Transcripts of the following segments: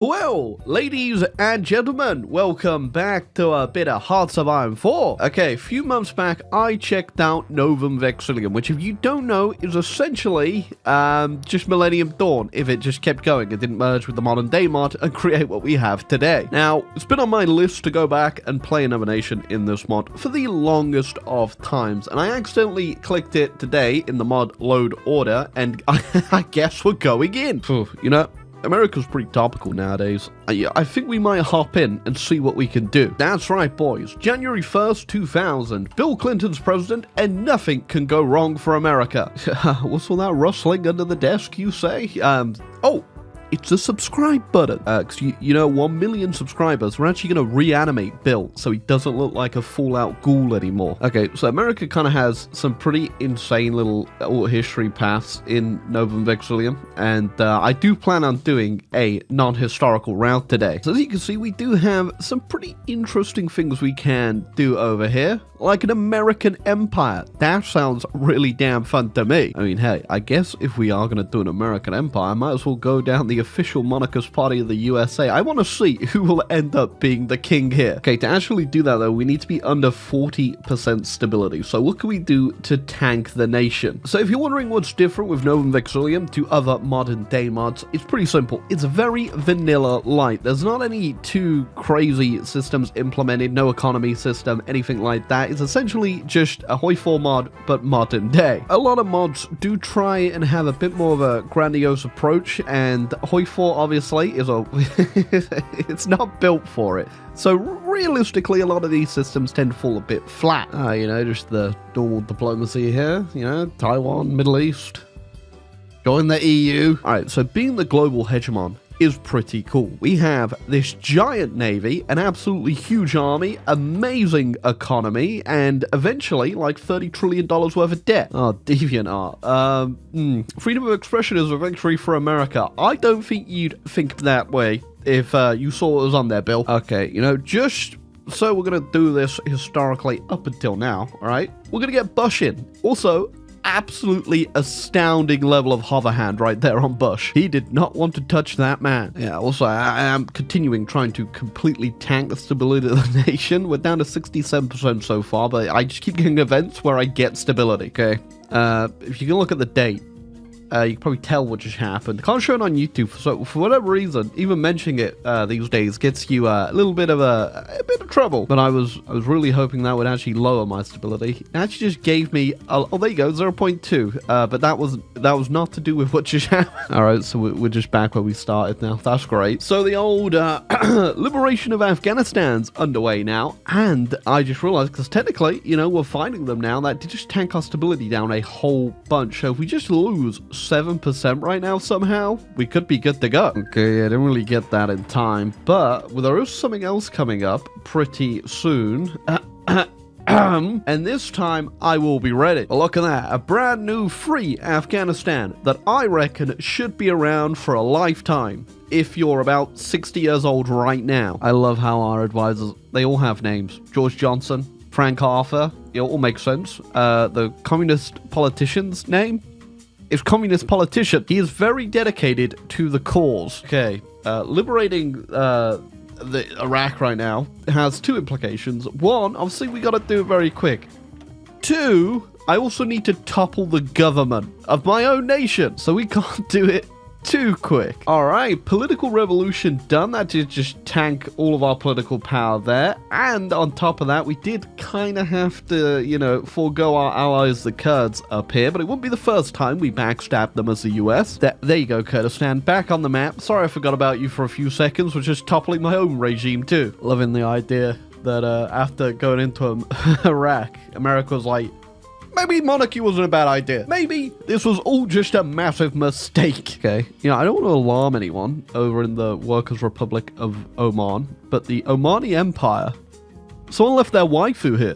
Well, ladies and gentlemen, welcome back to a bit of Hearts of Iron 4. Okay, a few months back, I checked out Novum Vexillium, which if you don't know, is essentially just Millennium Dawn, if it just kept going. It didn't merge with the modern day mod and create what we have today. Now, it's been on my list to go back and play another nation in this mod for the longest of times, and I accidentally clicked it today in the mod load order, and I guess we're going in. You know, America's pretty topical nowadays. I think we might hop in and see what we can do. That's right, boys. January 1st, 2000. Bill Clinton's president, and nothing can go wrong for America. What's all that rustling under the desk, you say? Oh, it's a subscribe button. Because, you know, 1 million subscribers, we're actually going to reanimate Bill so he doesn't look like a fallout ghoul anymore. Okay, so America kind of has some pretty insane little history paths in Novum Vexillium, and I do plan on doing a non-historical route today. So as you can see, we do have some pretty interesting things we can do over here, like an American empire. That sounds really damn fun to me. I mean, hey, I guess if we are going to do an American empire, I might as well go down the official monarchist party of the USA. I want to see who will end up being the king here. Okay, to actually do that though, we need to be under 40% stability. So what can we do to tank the nation? So if you're wondering what's different with Novum Vexillium to other modern day mods, it's pretty simple. It's very vanilla light. There's not any too crazy systems implemented, no economy system, anything like that. It's essentially just a HOI4 mod, but modern day. A lot of mods do try and have a bit more of a grandiose approach, and HOI4 obviously is it's not built for it. So realistically, a lot of these systems tend to fall a bit flat. You know, just the normal diplomacy here, you know, Taiwan, Middle East, join the EU. Alright, so being the global hegemon is pretty cool. We have this giant navy, an absolutely huge army, amazing economy, and eventually like $30 trillion worth of debt. Oh, DeviantArt. Freedom of expression is a victory for America. I don't think you'd think that way if you saw what was on there, Bill. Okay, you know, just so we're gonna do this historically up until now, alright? We're gonna get Bush in. Also, absolutely astounding level of hover hand right there on Bush. He did not want to touch that man. Yeah, also, I am continuing trying to completely tank the stability of the nation. We're down to 67% so far, but I just keep getting events where I get stability, okay? If you can look at the date, you can probably tell what just happened. Can't show it on YouTube, so for whatever reason, even mentioning it these days gets you a little bit of a bit of trouble. But I was really hoping that would actually lower my stability. It actually just gave me oh, there you go, 0.2. But that was not to do with what just happened. All right, so we're just back where we started now. That's great. So the old liberation of Afghanistan's underway now, and I just realized, because technically, you know, we're finding them now, that did just tank our stability down a whole bunch. So if we just lose 7% right now somehow, we could be good to go. Okay, I didn't really get that in time, but there is something else coming up pretty soon. And this time I will be ready. Look at that, a brand new free Afghanistan that I reckon should be around for a lifetime if you're about 60 years old right now. I love how our advisors, they all have names. George Johnson, Frank Arthur, it all makes sense. The communist politician's name is communist politician. He is very dedicated to the cause. Okay, liberating the Iraq right now has two implications. One, obviously we gotta do it very quick. Two, I also need to topple the government of my own nation, so we can't do it too quick. Alright, political revolution done. That did just tank all of our political power there. And on top of that, we did kind of have to, you know, forego our allies, the Kurds, up here. But it wouldn't be the first time we backstabbed them as the US. There you go, Kurdistan, back on the map. Sorry I forgot about you for a few seconds. Was just toppling my own regime too. Loving the idea that after going into Iraq, America was like, maybe monarchy wasn't a bad idea. Maybe this was all just a massive mistake. Okay, you know, I don't want to alarm anyone over in the Workers' Republic of Oman, but the Omani Empire Someone left their waifu here.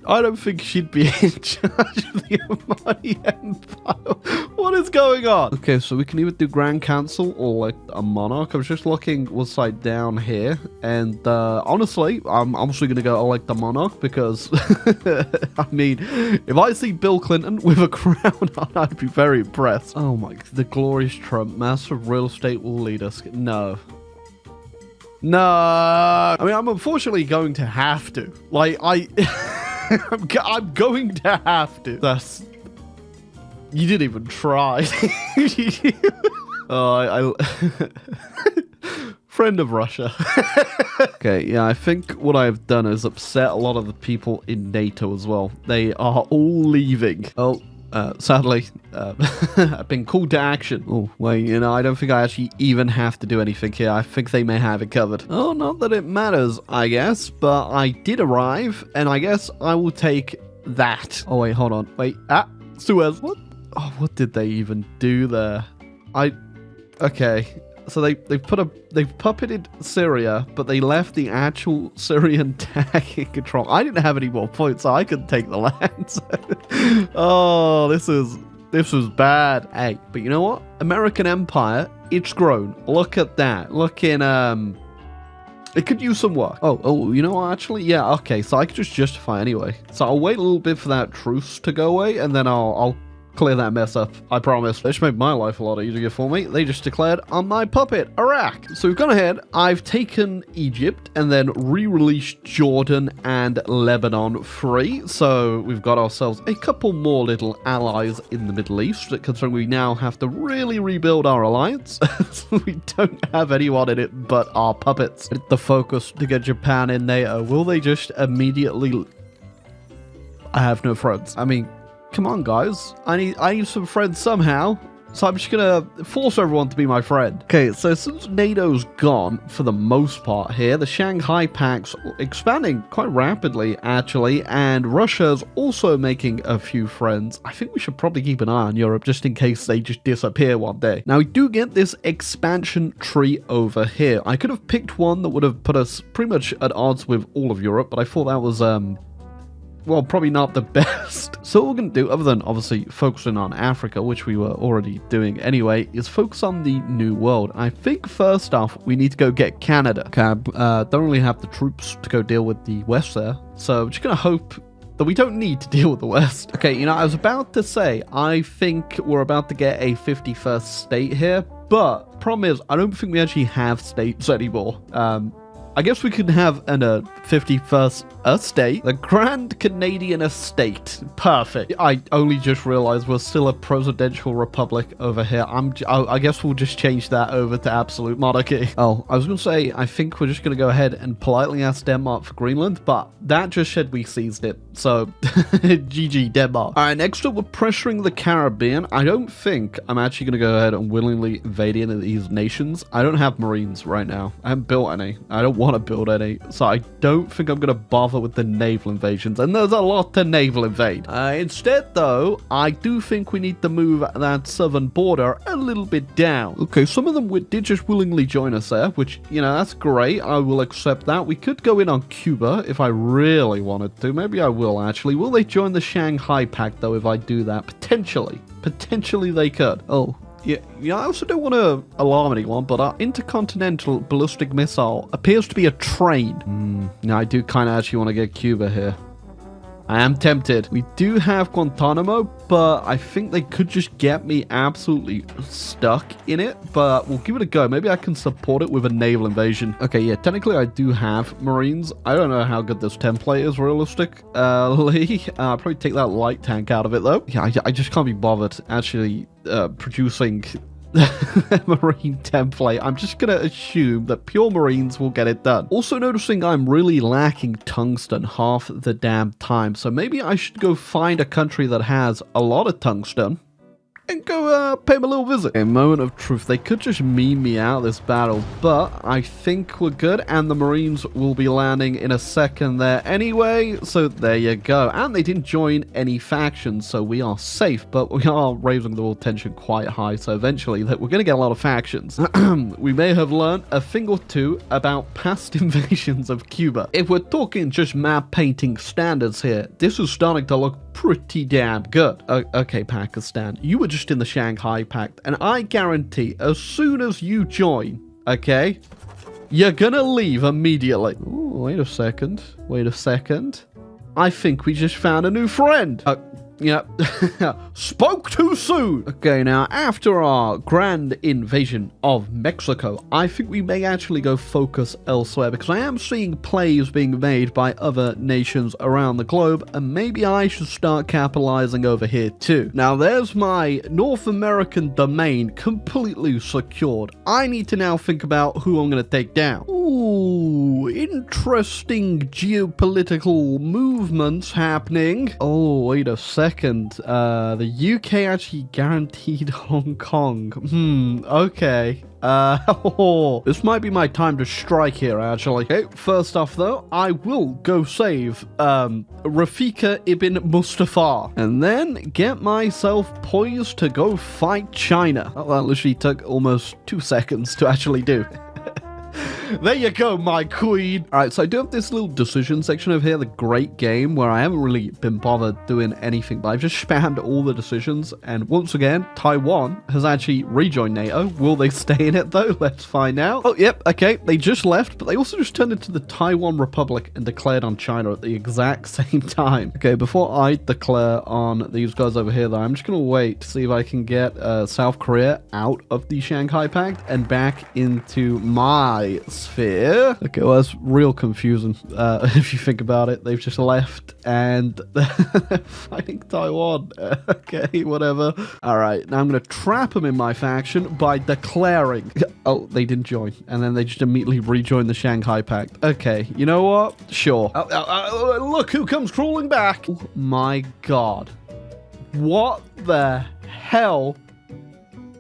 I don't think she'd be in charge of the money empire. What is going on? Okay, so we can either do Grand Council or like a monarch. I was just looking what's like down here, and honestly, I'm obviously gonna go like the monarch because I mean, if I see Bill Clinton with a crown on, I'd be very impressed. Oh my, the glorious Trump, master of real estate will lead us. No. No, I mean, I'm unfortunately going to have to. Like, I'm going to have to. That's... You didn't even try. Oh, Friend of Russia. Okay, yeah, I think what I've done is upset a lot of the people in NATO as well. They are all leaving. Oh. Sadly, I've been called to action. Oh, wait, you know, I don't think I actually even have to do anything here. I think they may have it covered. Oh, not that it matters, I guess, but I did arrive, and I guess I will take that. Oh, wait, hold on. Wait, Suez. What? Oh, what did they even do there? Okay. So they've puppeted Syria, but they left the actual Syrian tag in control. I didn't have any more points, so I couldn't take the land. Oh, this was bad. Hey, but you know what? American Empire, it's grown. Look at that. Look in it could use some work. Oh, you know what? Actually, yeah. Okay, so I could just justify anyway. So I'll wait a little bit for that truce to go away, and then I'll clear that mess up, I promise. This made my life a lot easier for me. They just declared on my puppet, Iraq. So we've gone ahead, I've taken Egypt and then re-released Jordan and Lebanon free. So we've got ourselves a couple more little allies in the Middle East, considering we now have to really rebuild our alliance. So we don't have anyone in it but our puppets. The focus to get Japan in NATO. Will they just immediately... I have no friends. I mean... Come on, guys. I need some friends somehow. So I'm just gonna force everyone to be my friend. Okay, so since NATO's gone, for the most part here, the Shanghai Pact's expanding quite rapidly, actually, and Russia's also making a few friends. I think we should probably keep an eye on Europe, just in case they just disappear one day. Now, we do get this expansion tree over here. I could have picked one that would have put us pretty much at odds with all of Europe, but I thought that was, well, probably not the best. So what we're going to do, other than obviously focusing on Africa, which we were already doing anyway, is focus on the New World. I think first off, we need to go get Canada. Okay, don't really have the troops to go deal with the West there. So I'm just going to hope that we don't need to deal with the West. Okay, you know, I was about to say, I think we're about to get a 51st state here, but problem is, I don't think we actually have states anymore. I guess we could have a 51st estate. The Grand Canadian Estate. Perfect. I only just realized we're still a presidential republic over here. I guess we'll just change that over to absolute monarchy. Oh, I was going to say, I think we're just going to go ahead and politely ask Denmark for Greenland, but that just said we seized it. So, GG Denmark. All right, next up, we're pressuring the Caribbean. I don't think I'm actually going to go ahead and willingly invade any of these nations. I don't have Marines right now. I haven't built any. I don't want to build any, so I don't think I'm going to bother with the naval invasions, and there's a lot to naval invade. Instead, though, I do think we need to move that southern border a little bit down. Okay, some of them did just willingly join us there, which, you know, that's great. I will accept that. We could go in on Cuba if I really wanted to. Maybe I will, actually. Will they join the Shanghai Pact, though, if I do that? Potentially. Potentially they could. Oh. Yeah, I also don't want to alarm anyone, but our intercontinental ballistic missile appears to be a train. Now, I do kind of actually want to get Cuba here. I am tempted. We do have Guantanamo, but I think they could just get me absolutely stuck in it, but we'll give it a go. Maybe I can support it with a naval invasion. Okay, yeah, technically I do have Marines. I don't know how good this template is realistically. I'll probably take that light tank out of it, though. Yeah, I just can't be bothered actually producing Marine template. I'm just gonna assume that pure Marines will get it done. Also noticing I'm really lacking tungsten half the damn time, so maybe I should go find a country that has a lot of tungsten and go pay him a little visit. A moment of truth. They could just meme me out of this battle, but I think we're good, and the Marines will be landing in a second there anyway, so there you go. And they didn't join any factions, so we are safe, but we are raising the world tension quite high, so eventually we're going to get a lot of factions. We may have learned a thing or two about past invasions of Cuba. If we're talking just map painting standards here, this is starting to look pretty damn good. Okay, Pakistan, you were just in the Shanghai Pact, and I guarantee as soon as you join, okay, you're gonna leave immediately. Ooh, wait a second. I think we just found a new friend. Yeah, spoke too soon. Okay, now after our grand invasion of Mexico, I think we may actually go focus elsewhere, because I am seeing plays being made by other nations around the globe, and maybe I should start capitalizing over here too. Now there's my North American domain completely secured. I need to now think about who I'm going to take down. Ooh, interesting geopolitical movements happening. Oh, wait a second. The UK actually guaranteed Hong Kong. Okay. This might be my time to strike here, actually. Okay, first off, though, I will go save Rafika ibn Mustafa, and then get myself poised to go fight China. Oh, that literally took almost 2 seconds to actually do. There you go, my queen. All right, so I do have this little decision section over here, the great game, where I haven't really been bothered doing anything, but I've just spammed all the decisions. And once again, Taiwan has actually rejoined NATO. Will they stay in it, though? Let's find out. Oh, yep, okay. They just left, but they also just turned into the Taiwan Republic and declared on China at the exact same time. Okay, before I declare on these guys over here, though, I'm just going to wait to see if I can get South Korea out of the Shanghai Pact and back into my sphere. Okay, well, that's real confusing if you think about it. They've just left and they're fighting Taiwan. Okay, whatever. All right, now I'm going to trap them in my faction by declaring. Oh, they didn't join, and then they just immediately rejoined the Shanghai Pact. Okay, you know what? Sure. Look who comes crawling back. Oh my god. What the hell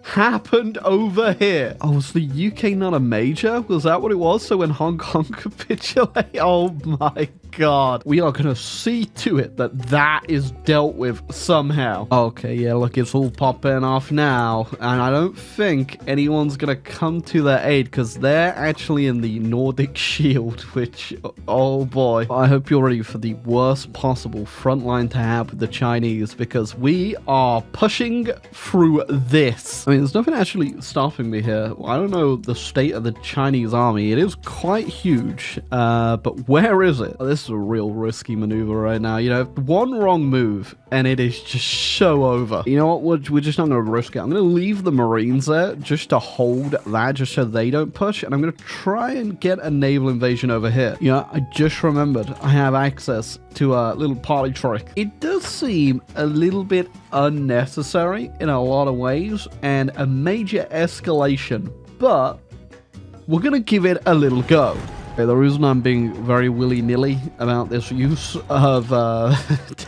happened over here? Oh, was the UK not a major? Was that what it was? So when Hong Kong capitulated? Oh my god. We are going to see to it that that is dealt with somehow. Okay, yeah, look, it's all popping off now. And I don't think anyone's going to come to their aid, because they're actually in the Nordic Shield, which, oh boy. I hope you're ready for the worst possible front line to have with the Chinese, because we are pushing through this. I mean, there's nothing actually stopping me here. I don't know the state of the Chinese army. It is quite huge, but where is it? Oh, this is a real risky maneuver right now. You know, one wrong move and it is just so over. You know what? We're just not going to risk it. I'm going to leave the Marines there just to hold that, just so they don't push. And I'm going to try and get a naval invasion over here. You know, I just remembered I have access to a little party trick. It does seem a little bit unnecessary in a lot of ways and a major escalation, but we're going to give it a little go. Okay, the reason I'm being very willy-nilly about this use of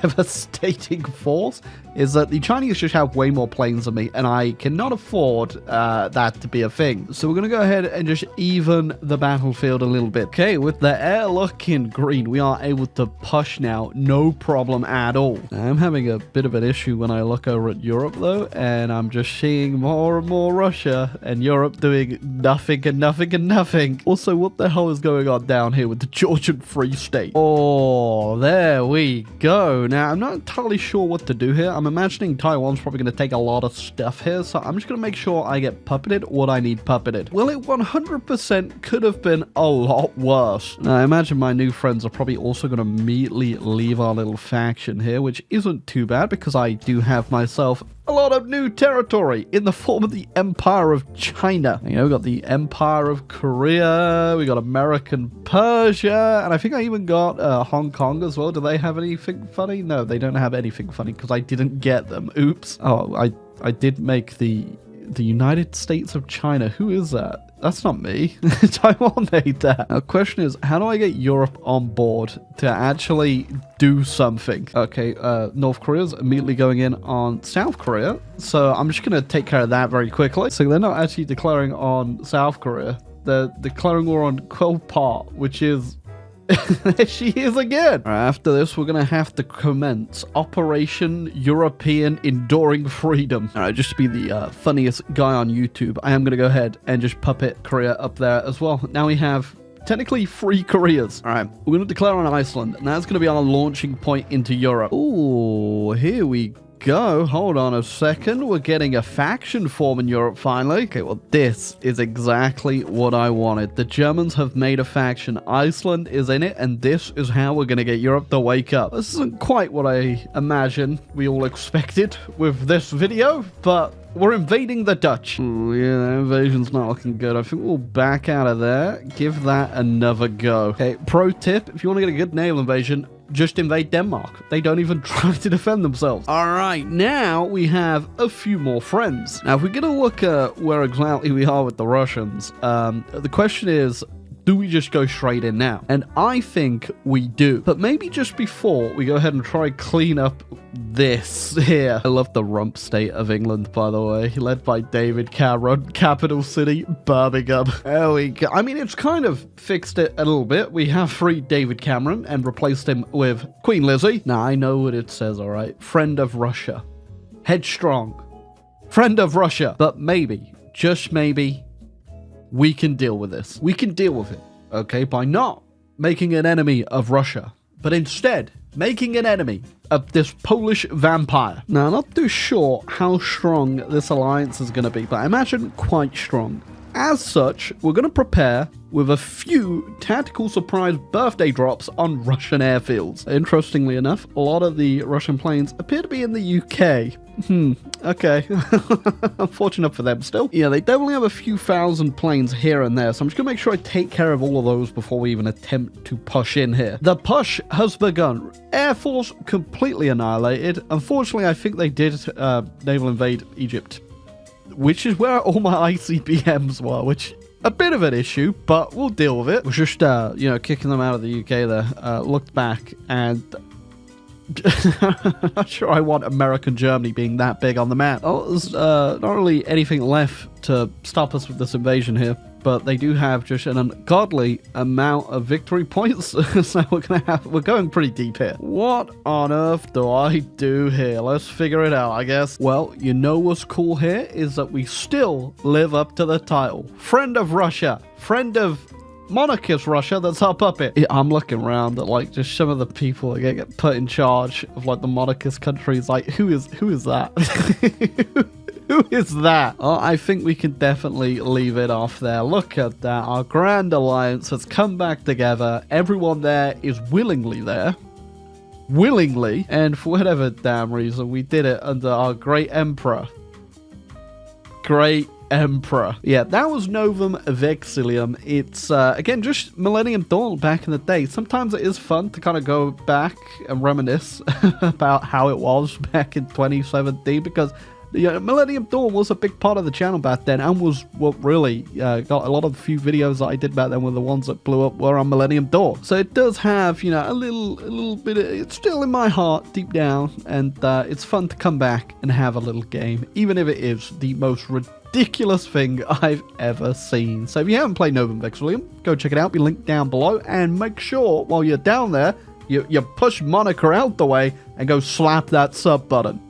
devastating force is that the Chinese just have way more planes than me, and I cannot afford that to be a thing. So we're going to go ahead and just even the battlefield a little bit. Okay, with the air looking green, we are able to push now, no problem at all. I'm having a bit of an issue when I look over at Europe, though, and I'm just seeing more and more Russia, and Europe doing nothing and nothing and nothing. Also, what the hell is going on down here with the Georgian Free State? Oh, there we go. Now, I'm not entirely sure what to do here. I'm imagining Taiwan's probably going to take a lot of stuff here, so I'm just going to make sure I get puppeted what I need puppeted. Well, it 100% could have been a lot worse. Now, I imagine my new friends are probably also going to immediately leave our little faction here, which isn't too bad because I do have myself a lot of new territory in the form of the Empire of China. You know, we got the Empire of Korea, we got American Persia, and I think I even got Hong Kong as well. Do they have anything funny? No, they don't have anything funny because I didn't get them. Oops. Oh, I did make the The United States of China. Who is that? That's not me. Taiwan made that. Now, the question is, how do I get Europe on board to actually do something? Okay, North Korea's immediately going in on South Korea. So I'm just going to take care of that very quickly. So they're not actually declaring on South Korea. They're declaring war on Part, which is... There she is again. Right, after this, we're going to have to commence Operation European Enduring Freedom. All right, just to be the funniest guy on YouTube, I am going to go ahead and just puppet Korea up there as well. Now we have technically 3 Koreas. All right, we're going to declare on Iceland, and that's going to be our launching point into Europe. Ooh, here we go. Hold on a second. We're getting a faction form in Europe finally. Okay, well, this is exactly what I wanted. The Germans have made a faction. Iceland is in it, and this is how we're going to get Europe to wake up. This isn't quite what I imagine we all expected with this video, but we're invading the Dutch. Ooh, yeah, that invasion's not looking good. I think we'll back out of there. Give that another go. Okay, pro tip, if you want to get a good naval invasion, just invade Denmark. They don't even try to defend themselves. All right, now we have a few more friends. Now, if we're going to look at where exactly we are with the Russians, the question is, do we just go straight in now? And I think we do. But maybe just before we go ahead and try clean up this here. I love the rump state of England, by the way. Led by David Cameron, capital city, Birmingham. There we go. I mean, it's kind of fixed it a little bit. We have freed David Cameron and replaced him with Queen Lizzie. Now, I know what it says, all right? Friend of Russia. Headstrong. Friend of Russia. But maybe, just maybe, we can deal with this. We can deal with it, okay, by not making an enemy of Russia, but instead making an enemy of this Polish vampire. Now, I'm not too sure how strong this alliance is going to be, but I imagine quite strong. As such, we're going to prepare with a few tactical surprise birthday drops on Russian airfields. Interestingly enough, a lot of the Russian planes appear to be in the UK. Okay. Unfortunate for them still. Yeah, they definitely have a few thousand planes here and there, so I'm just gonna make sure I take care of all of those before we even attempt to push in here. The push has begun. Air Force completely annihilated. Unfortunately, I think they did naval invade Egypt, which is where all my ICBMs were, which a bit of an issue, but we'll deal with it. We're just, you know, kicking them out of the UK there. Looked back and I'm not sure I want American Germany being that big on the map. Oh, there's not really anything left to stop us with this invasion here, but they do have just an ungodly amount of victory points, so we're going pretty deep here. What on earth do I do here? Let's figure it out, I guess. Well, you know what's cool here is that we still live up to the title. Friend of Russia. Friend of monarchist Russia, that's our puppet. Yeah, I'm looking around at like just some of the people that get put in charge of like the monarchist countries. Like, who is that? Who is that? Oh, I think we can definitely leave it off there. Look at that. Our grand alliance has come back together. Everyone there is willingly there. Willingly. And for whatever damn reason, we did it under our great emperor. Great Emperor. Yeah, that was Novum Vexillium. It's, again, just Millennium Dawn back in the day. Sometimes it is fun to kind of go back and reminisce about how it was back in 2017, because Millennium Dawn was a big part of the channel back then, and was what really got a lot of the few videos that I did back then were the ones that blew up were on Millennium Dawn. So it does have, you know, a little bit of, it's still in my heart deep down, and it's fun to come back and have a little game, even if it is the most ridiculous thing I've ever seen. So if you haven't played Novum Vexillium, go check it out, be linked down below, and make sure while you're down there, you push Monica out the way and go slap that sub button.